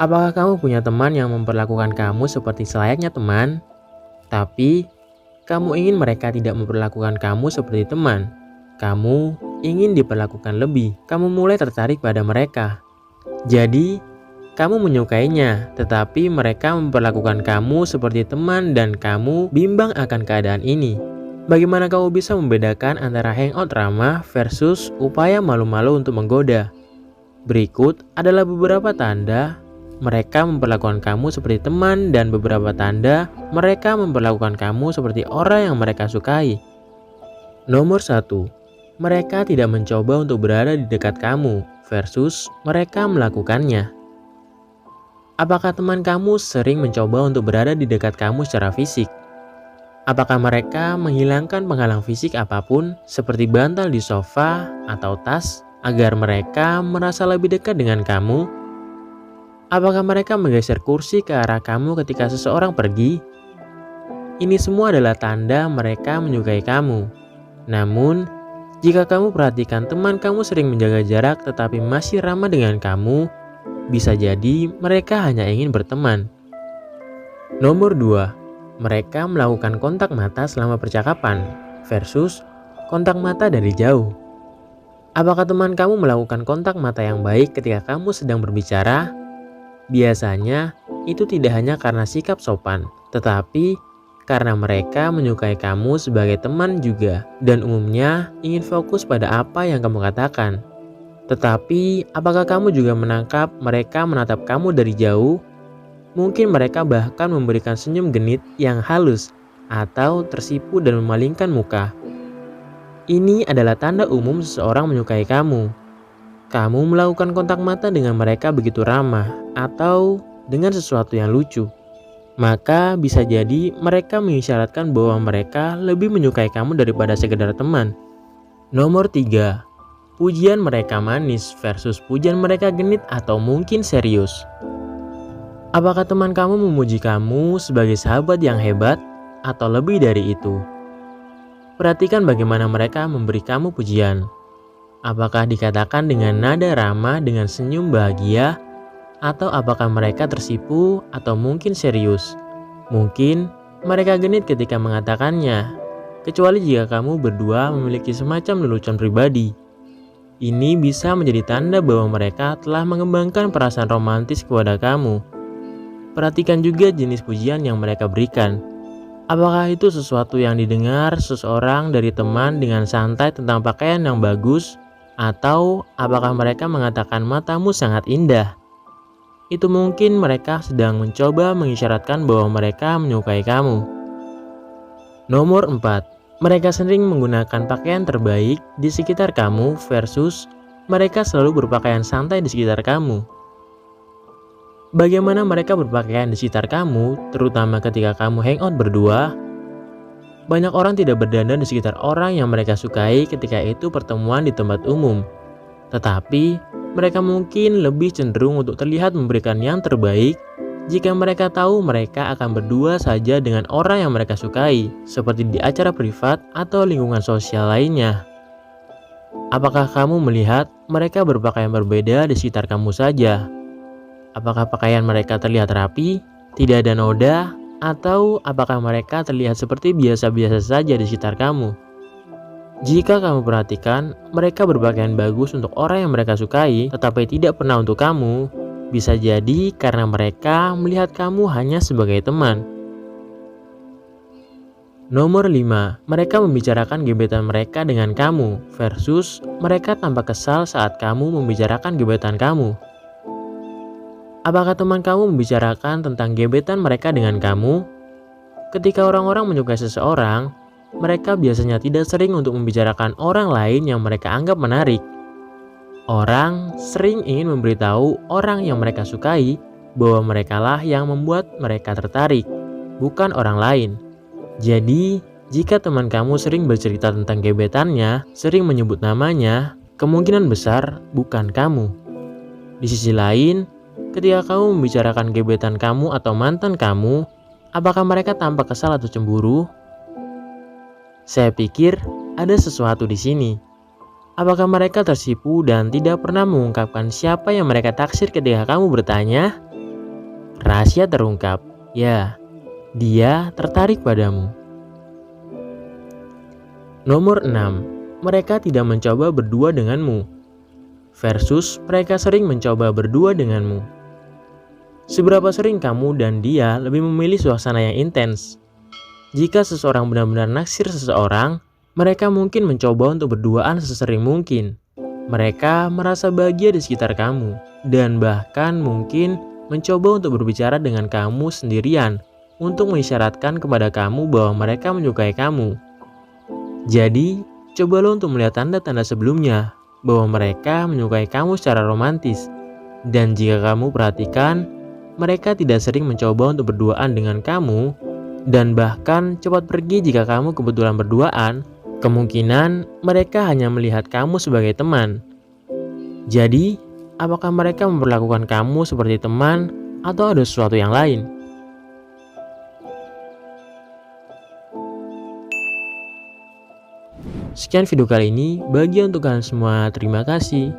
Apakah kamu punya teman yang memperlakukan kamu seperti selayaknya teman, tapi kamu ingin mereka tidak memperlakukan kamu seperti teman? Kamu ingin diperlakukan lebih, kamu mulai tertarik pada mereka. Jadi, kamu menyukainya, tetapi mereka memperlakukan kamu seperti teman dan kamu bimbang akan keadaan ini. Bagaimana kamu bisa membedakan antara hangout ramah versus upaya malu-malu untuk menggoda? Berikut adalah beberapa tanda mereka memperlakukan kamu seperti teman dan beberapa tanda mereka memperlakukan kamu seperti orang yang mereka sukai. Nomor 1. Mereka tidak mencoba untuk berada di dekat kamu versus mereka melakukannya. Apakah teman kamu sering mencoba untuk berada di dekat kamu secara fisik? Apakah mereka menghilangkan penghalang fisik apapun seperti bantal di sofa atau tas agar mereka merasa lebih dekat dengan kamu? Apakah mereka menggeser kursi ke arah kamu ketika seseorang pergi? Ini semua adalah tanda mereka menyukai kamu. Namun, jika kamu perhatikan teman kamu sering menjaga jarak tetapi masih ramah dengan kamu, bisa jadi mereka hanya ingin berteman. Nomor 2. Mereka melakukan kontak mata selama percakapan versus kontak mata dari jauh. Apakah teman kamu melakukan kontak mata yang baik ketika kamu sedang berbicara? Biasanya, itu tidak hanya karena sikap sopan, tetapi karena mereka menyukai kamu sebagai teman juga dan umumnya ingin fokus pada apa yang kamu katakan. Tetapi, apakah kamu juga menangkap mereka menatap kamu dari jauh? Mungkin mereka bahkan memberikan senyum genit yang halus atau tersipu dan memalingkan muka. Ini adalah tanda umum seseorang menyukai kamu. Kamu melakukan kontak mata dengan mereka begitu ramah atau dengan sesuatu yang lucu, maka bisa jadi mereka mengisyaratkan bahwa mereka lebih menyukai kamu daripada sekedar teman. Nomor 3. Pujian mereka manis versus pujian mereka genit atau mungkin serius. Apakah teman kamu memuji kamu sebagai sahabat yang hebat atau lebih dari itu? Perhatikan bagaimana mereka memberi kamu pujian. Apakah dikatakan dengan nada ramah dengan senyum bahagia, atau apakah mereka tersipu atau mungkin serius? Mungkin mereka genit ketika mengatakannya, kecuali jika kamu berdua memiliki semacam lelucon pribadi. Ini bisa menjadi tanda bahwa mereka telah mengembangkan perasaan romantis kepada kamu. Perhatikan juga jenis pujian yang mereka berikan. Apakah itu sesuatu yang didengar seseorang dari teman dengan santai tentang pakaian yang bagus? Atau apakah mereka mengatakan matamu sangat indah? Itu mungkin mereka sedang mencoba mengisyaratkan bahwa mereka menyukai kamu. Nomor 4. Mereka sering menggunakan pakaian terbaik di sekitar kamu versus mereka selalu berpakaian santai di sekitar kamu. Bagaimana mereka berpakaian di sekitar kamu, terutama ketika kamu hangout berdua? Banyak orang tidak berdandan di sekitar orang yang mereka sukai ketika itu pertemuan di tempat umum. Tetapi, mereka mungkin lebih cenderung untuk terlihat memberikan yang terbaik jika mereka tahu mereka akan berdua saja dengan orang yang mereka sukai, seperti di acara privat atau lingkungan sosial lainnya. Apakah kamu melihat mereka berpakaian berbeda di sekitar kamu saja? Apakah pakaian mereka terlihat rapi, tidak ada noda, atau apakah mereka terlihat seperti biasa-biasa saja di sekitar kamu? Jika kamu perhatikan, mereka berpakaian bagus untuk orang yang mereka sukai, tetapi tidak pernah untuk kamu, bisa jadi karena mereka melihat kamu hanya sebagai teman. Nomor 5. Mereka membicarakan gebetan mereka dengan kamu, versus mereka tampak kesal saat kamu membicarakan gebetan kamu. Apakah teman kamu membicarakan tentang gebetan mereka dengan kamu? Ketika orang-orang menyukai seseorang, mereka biasanya tidak sering untuk membicarakan orang lain yang mereka anggap menarik. Orang sering ingin memberitahu orang yang mereka sukai bahwa merekalah yang membuat mereka tertarik, bukan orang lain. Jadi, jika teman kamu sering bercerita tentang gebetannya, sering menyebut namanya, kemungkinan besar bukan kamu. Di sisi lain, ketika kamu membicarakan gebetan kamu atau mantan kamu, apakah mereka tampak kesal atau cemburu? Saya pikir ada sesuatu di sini. Apakah mereka tersipu dan tidak pernah mengungkapkan siapa yang mereka taksir ketika kamu bertanya? Rahasia terungkap. Ya, dia tertarik padamu. Nomor 6. Mereka tidak mencoba berdua denganmu. Versus mereka sering mencoba berdua denganmu. Seberapa sering kamu dan dia lebih memilih suasana yang intens? Jika seseorang benar-benar naksir seseorang, mereka mungkin mencoba untuk berduaan sesering mungkin. Mereka merasa bahagia di sekitar kamu, dan bahkan mungkin mencoba untuk berbicara dengan kamu sendirian untuk mengisyaratkan kepada kamu bahwa mereka menyukai kamu. Jadi, cobalah untuk melihat tanda-tanda sebelumnya bahwa mereka menyukai kamu secara romantis. Dan jika kamu perhatikan, mereka tidak sering mencoba untuk berduaan dengan kamu, dan bahkan cepat pergi jika kamu kebetulan berduaan, kemungkinan mereka hanya melihat kamu sebagai teman. Jadi, apakah mereka memperlakukan kamu seperti teman atau ada sesuatu yang lain? Sekian video kali ini, bagi untuk kalian semua, terima kasih.